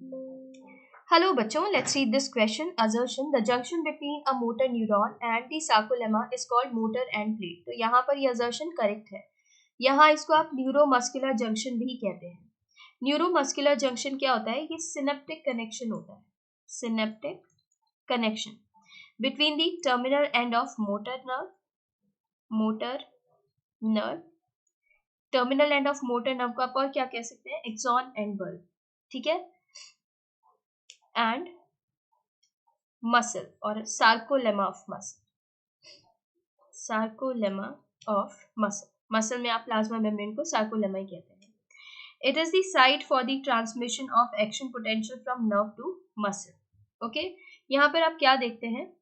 Hello बच्चों, let's read this question. Assertion: the junction between a motor neuron and the sarcolemma is called motor end plate. तो यहाँ पर ये assertion correct है. यहाँ इसको आप न्यूरोमस्कुलर जंक्शन भी कहते हैं. न्यूरोमस्कुलर जंक्शन क्या होता है? ये सिनेप्टिक कनेक्शन होता है. Synaptic connection between the terminal end of motor nerve. Terminal end of motor nerve को आप और क्या कह सकते हैं? Axon end bulb. ठीक है. एंड मसल और sarcolemma of muscle. Sarcolemma of muscle. Muscle में आप प्लाज्मा मेम्ब्रेन को सार्कोलेमा ही कहते हैं. It is the site for the transmission of action potential from nerve to muscle. Okay. यहाँ पर आप क्या देखते हैं?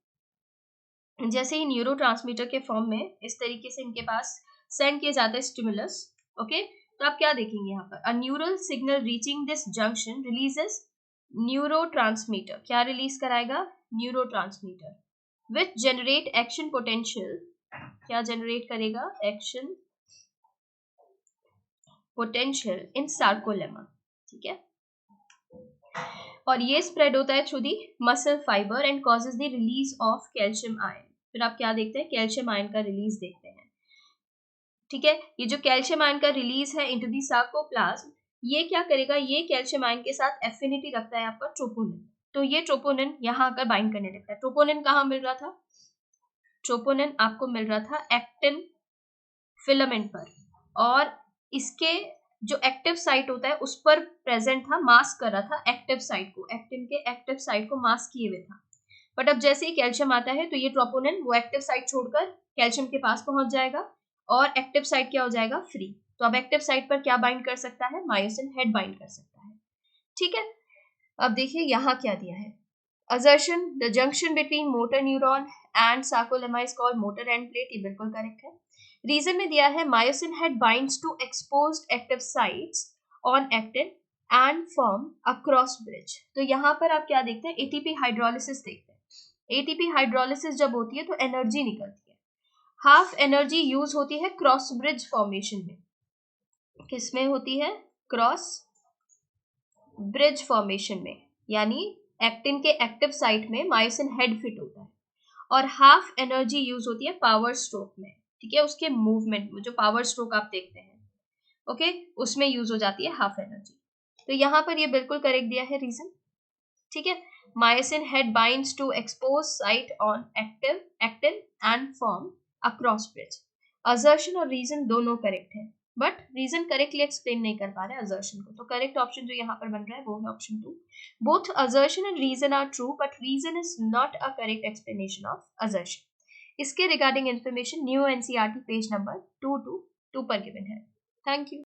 जैसे ही न्यूरो ट्रांसमीटर के फॉर्म में इस तरीके से इनके पास सेंड किया जाता है स्टिमुलस. ओके. तो आप क्या देखेंगे यहाँ पर? A neural signal reaching this junction releases neurotransmitter. क्या रिलीज कराएगा? Neurotransmitter which generate action potential. क्या जनरेट करेगा? Action potential in sarcolemma. ठीक है. और ये स्प्रेड होता है through the muscle fibre and causes the release of calcium ion. फिर आप क्या देखते हैं? कैल्शियम आयन का रिलीज देखते हैं. ठीक है. ये जो कैल्शियम आयन का रिलीज है इनटू दी सार्कोप्लाज्म, ये क्या करेगा? ये कैल्शियम आयन के साथ एफिनिटी रखता है आपका ट्रोपोनिन. तो ये ट्रोपोनिन यहाँ आकर बाइंड करने लगता है. ट्रोपोनिन कहाँ मिल रहा था? ट्रोपोनिन आपको मिल रहा था एक्टिन फिलामेंट पर, और इसके जो एक्टिव साइट होता है उस पर प्रेजेंट था, मास्क कर रहा था एक्टिव साइट को. एक्टिन के एक्टिव साइट को मास्क किए हुए था. बट अब जैसे ही कैल्शियम आता है तो ये ट्रोपोनिन वो एक्टिव साइट छोड़कर कैल्शियम के पास पहुंच जाएगा और एक्टिव साइट क्या हो जाएगा? फ्री. तो अब एक्टिव साइट पर क्या बाइंड कर सकता है? मायोसिन हेड बाइंड कर सकता है. ठीक है. अब देखिए यहाँ क्या दिया है. assertion the junction between motor neuron and sarcolemma is called motor end plate. ये बिल्कुल करेक्ट है. रीजन में दिया है myosin head binds to exposed active sites on actin and form a cross bridge. तो यहाँ पर आप क्या देखते हैं? एटीपी हाइड्रोलिसिस देखते हैं. एटीपी हाइड्रोलिसिस जब होती है तो एनर्जी निकलती है. हाफ एनर्जी यूज होती है क्रॉस ब्रिज फॉर्मेशन में. किसमें होती है? क्रॉस ब्रिज फॉर्मेशन में. यानी एक्टिन के एक्टिव साइट में मायोसिन हेड फिट होता है और हाफ एनर्जी यूज होती है पावर स्ट्रोक में. ठीक है. उसके मूवमेंट में जो पावर स्ट्रोक आप देखते हैं, ओके, उसमें यूज हो जाती है हाफ एनर्जी. तो यहाँ पर ये बिल्कुल करेक्ट दिया है रीजन. ठीक है. Myosin head binds to expose site on actin and form a cross bridge. Assertion और रीजन दोनों करेक्ट है, बट रीजन करेक्टली एक्सप्लेन नहीं कर पा रहे असर्शन को. तो करेक्ट ऑप्शन जो यहाँ पर बन रहा है वो है option 2. Both assertion and reason are true but reason is not a correct explanation of assertion. इसके regarding information new NCERT page number 222 पर गिवन है. Thank you.